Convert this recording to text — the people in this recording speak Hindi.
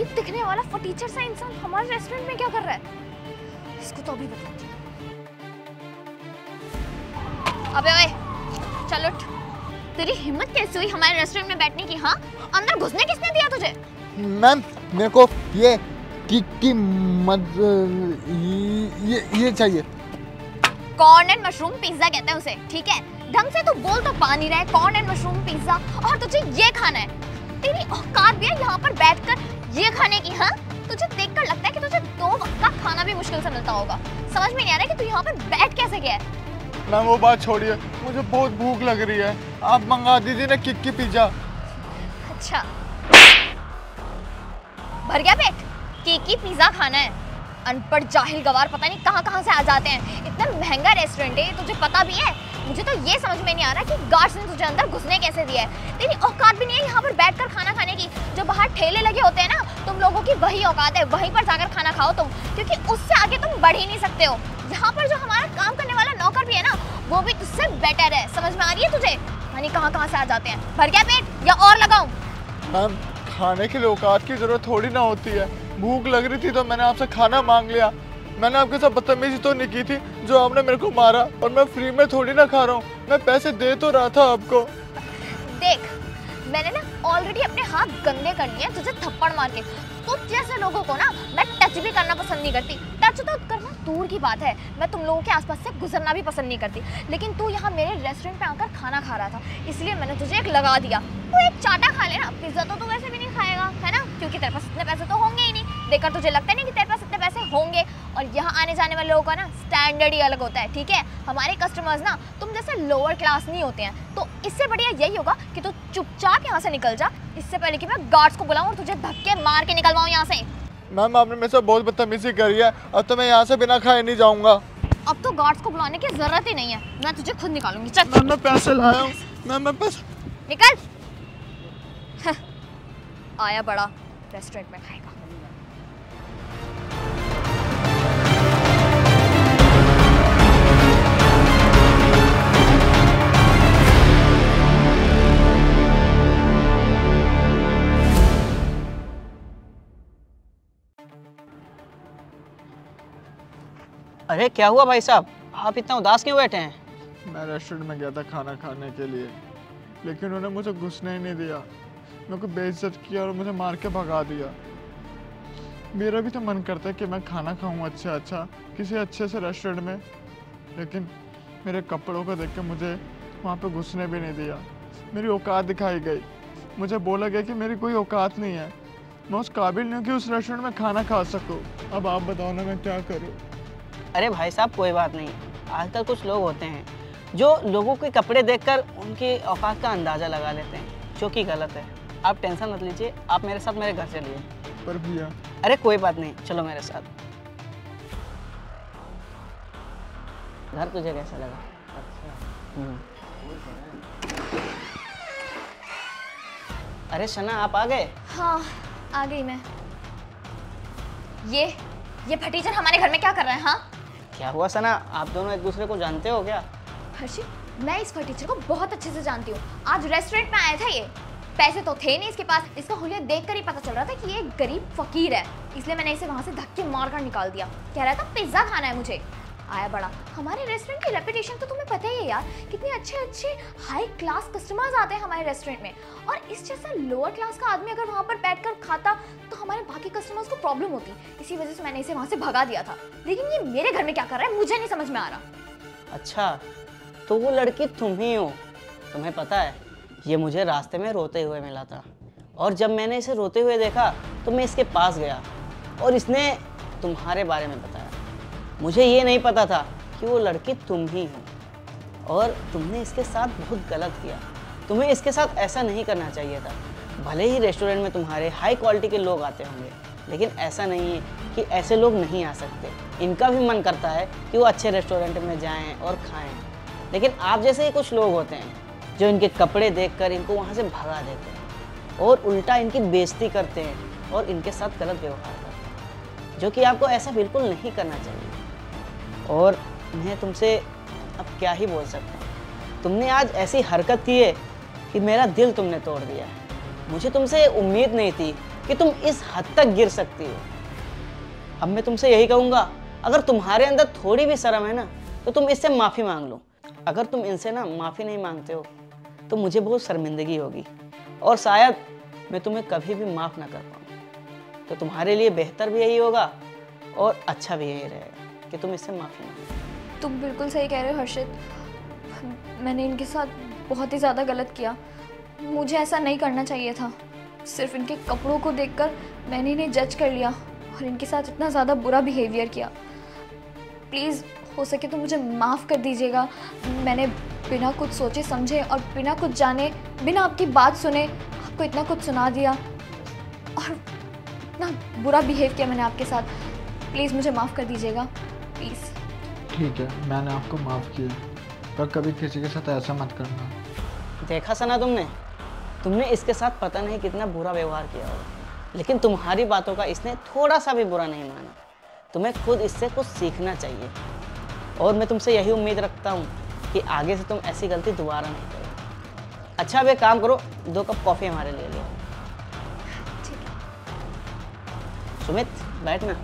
अजीब दिखने वाला फटीचर सा इंसान हमारे रेस्टोरेंट में क्या कर रहा है? इसको तो अभी बताती हूँ। अबे ओए, चल उठ। तेरी हिम्मत कैसे हुई हमारे रेस्टोरेंट में बैठने की? हाँ, अंदर घुसने किसने दिया तुझे? मैम मेरे को ये ये चाहिए। कॉर्न एंड मशरूम पिज्जा कहते हैं उसे, ठीक है? ढंग से तू बोल तो पा नहीं रहा है। कॉर्न एंड मशरूम पिज्जा, और तुझे ये खाना है। तेरी औकात भी है यहाँ पर बैठकर ये खाने की? हाँ, तुझे देखकर लगता है कि तुझे 2 वक्त का खाना भी मुश्किल से मिलता होगा। समझ में नहीं आ रहा है कि तू यहाँ पर बैठ कैसे गया है। मैम वो बात छोड़िए, मुझे बहुत भूख लग रही है, आप मंगा दीजिए ना किक्की पिज्जा। अच्छा, भर गया पेट? किक्की पिज्जा खाना है? अनपढ़ जाहिल गवार पता नहीं कहाँ से आ जाते हैं। इतना महंगा रेस्टोरेंट है, तुझे पता भी है। मुझे तो ये समझ में नहीं आ रहा कि गार्ड्स ने तुझे अंदर घुसने कैसे दिया है। तेरी औकात भी नहीं है यहाँ पर बैठकर खाना खाने की। जो बाहर ठेले लगे होते हैं ना, तुम लोगों की वही औकात है, वहीं पर जाकर खाना खाओ तुम, क्योंकि उससे आगे तुम बढ़ ही नहीं सकते हो। यहाँ पर जो हमारा काम करने वाला नौकर भी है ना, वो भी तुझसे बेटर है। समझ में आ रही है तुझे? यानी कहाँ से आ जाते हैं। भर गया पेट या और लगाऊं? मैम खाने के लिए औकात की जरूरत थोड़ी ना होती है। भूख लग रही थी तो मैंने आपसे खाना मांग लिया। मैंने आपके साथ बदतमीजी तो नहीं की थी जो आपने मेरे को मारा, और मैं फ्री में थोड़ी ना खा रहा हूँ, मैं पैसे दे तो रहा था आपको। देख, मैंने ना ऑलरेडी अपने हाथ गंदे कर लिए तुझे थप्पड़ मार के। तुझ जैसे लोगों को ना मैं टच भी करना पसंद नहीं करती। टच तो करना दूर की बात है, मैं तुम लोगों के आसपास से गुजरना भी पसंद नहीं करती। लेकिन तू यहाँ मेरे रेस्टोरेंट पे आकर खाना खा रहा था, इसलिए मैंने तुझे एक लगा दिया। तू एक चाटा खा लेना, पिज्जा तो तू वैसे भी नहीं खाएगा, है ना? क्योंकि तेरे पास इतने पैसे तो होंगे ही नहीं। देखकर तुझे लगता नहीं कि तेरे पास इतने पैसे होंगे। और यहाँ आने जाने वाले लोगों का ना स्टैंडर्ड ही अलग होता है, ठीक है? हमारे कस्टमर्स ना तुम जैसे लोअर क्लास नहीं होते हैं। तो इससे बढ़िया यही होगा कि तू चुपचाप यहाँ से निकल जा, इससे पहले कि मैं गार्ड्स को बुलाऊं और तुझे धक्के मार के निकलवाऊं यहाँ से। मैम आपने मेरे से बहुत बदतमीजी करी है, अब तो मैं यहाँ से बिना खाए नहीं जाऊँगा। अब तो गार्ड्स को बुलाने की जरूरत ही नहीं है, मैं तुझे खुद निकालूंगी। चल मैं पैसे लाया हूँ, मैं पैसे निकल। आया बड़ा रेस्टोरेंट में खाएगा। अरे क्या हुआ भाई साहब, आप इतना उदास क्यों बैठे हैं? मैं रेस्टोरेंट में गया था खाना खाने के लिए, लेकिन उन्होंने मुझे घुसने ही नहीं दिया। मेरे को बेइज्जत किया और मुझे मार के भगा दिया। मेरा भी तो मन करता है कि मैं खाना खाऊं अच्छा किसी अच्छे से रेस्टोरेंट में, लेकिन मेरे कपड़ों को देख के मुझे वहाँ पे घुसने भी नहीं दिया। मेरी औकात दिखाई गई, मुझे बोला गया कि मेरी कोई औकात नहीं है, मैं उस काबिल नहीं हूँ कि उस रेस्टोरेंट में खाना खा सकूँ। अब आप बताओ ना मैं क्या करूँ। अरे भाई साहब कोई बात नहीं, आजकल कुछ लोग होते हैं जो लोगों के कपड़े देखकर उनकी औकात का अंदाज़ा लगा लेते हैं, जो कि गलत है। आप टेंशन मत लीजिए, आप मेरे साथ मेरे घर चलिए। पर भैया। अरे कोई बात नहीं, चलो मेरे साथ। घर तुझे कैसा लगा? अच्छा। अरे सना आप आ गए? हाँ आ गई मैं। ये फटीचर हमारे घर में क्या कर रहे हैं? हाँ क्या हुआ सना, आप दोनों एक दूसरे को जानते हो क्या? हर्षित, मैं इस फटीचर को बहुत अच्छे से जानती हूँ। आज रेस्टोरेंट में आया था ये, पैसे तो थे नहीं इसके पास। इसका हुलिया देखकर ही पता चल रहा था कि ये गरीब फकीर है, इसलिए मैंने इसे वहाँ से धक्के मारकर निकाल दिया। कह रहा था पिज्जा खाना है मुझे। आया बड़ा। हमारे रेस्टोरेंट की रेपुटेशन तो तुम्हें पता ही है यार, कितने अच्छे हाई क्लास कस्टमर्स आते हैं हमारे रेस्टोरेंट में। और इस जैसा लोअर क्लास का आदमी अगर वहाँ पर बैठकर खाता तो हमारे बाकी कस्टमर्स को प्रॉब्लम होती। इसी वजह से मैंने इसे वहाँ से भगा दिया था। लेकिन ये मेरे घर में क्या कर रहा है मुझे नहीं समझ में आ रहा। अच्छा तो वो लड़की तुम ही हो। तुम्हें पता है ये मुझे रास्ते में रोते हुए मिला था, और जब मैंने इसे रोते हुए देखा तो मैं इसके पास गया और इसने तुम्हारे बारे में बताया। मुझे ये नहीं पता था कि वो लड़की तुम ही हो, और तुमने इसके साथ बहुत गलत किया। तुम्हें इसके साथ ऐसा नहीं करना चाहिए था। भले ही रेस्टोरेंट में तुम्हारे हाई क्वालिटी के लोग आते होंगे, लेकिन ऐसा नहीं है कि ऐसे लोग नहीं आ सकते। इनका भी मन करता है कि वो अच्छे रेस्टोरेंट में जाएं और खाएं, लेकिन आप जैसे ही कुछ लोग होते हैं जो इनके कपड़े देखकर इनको वहाँ से भगा देते हैं और उल्टा इनकी बेइज्जती करते हैं और इनके साथ गलत व्यवहार करते हैं, जो कि आपको ऐसा बिल्कुल नहीं करना चाहिए। और मैं तुमसे अब क्या ही बोल सकता हूँ। तुमने आज ऐसी हरकत की है कि मेरा दिल तुमने तोड़ दिया है। मुझे तुमसे उम्मीद नहीं थी कि तुम इस हद तक गिर सकती हो। अब मैं तुमसे यही कहूँगा, अगर तुम्हारे अंदर थोड़ी भी शर्म है ना, तो तुम इससे माफ़ी मांग लो। अगर तुम इनसे ना माफ़ी नहीं मांगते हो तो मुझे बहुत शर्मिंदगी होगी और शायद मैं तुम्हें कभी भी माफ़ ना कर पाऊँ। तो तुम्हारे लिए बेहतर भी यही होगा और अच्छा भी यही रहेगा कि तुम इससे माफ़ी मांगो। तुम बिल्कुल सही कह रहे हो हर्षित, मैंने इनके साथ बहुत ही ज़्यादा गलत किया। मुझे ऐसा नहीं करना चाहिए था। सिर्फ इनके कपड़ों को देखकर मैंने इन्हें जज कर लिया और इनके साथ इतना ज़्यादा बुरा बिहेवियर किया। प्लीज़ हो सके तो मुझे माफ़ कर दीजिएगा। मैंने बिना कुछ सोचे समझे और बिना कुछ जाने, बिना आपकी बात सुने आपको इतना कुछ सुना दिया और इतना बुरा बिहेव किया मैंने आपके साथ। प्लीज़ मुझे माफ़ कर दीजिएगा, प्लीज़। ठीक है, मैंने आपको माफ़ किया, पर कभी किसी के साथ ऐसा मत करना। देखा सना, तुमने इसके साथ पता नहीं कितना बुरा व्यवहार किया होगा, लेकिन तुम्हारी बातों का इसने थोड़ा सा भी बुरा नहीं माना। तुम्हें खुद इससे कुछ सीखना चाहिए और मैं तुमसे यही उम्मीद रखता हूँ कि आगे से तुम ऐसी गलती दोबारा नहीं करो। अच्छा, अब एक काम करो, 2 कप कॉफ़ी हमारे लिए ले आओ। ठीक है। सुमित, बैठना।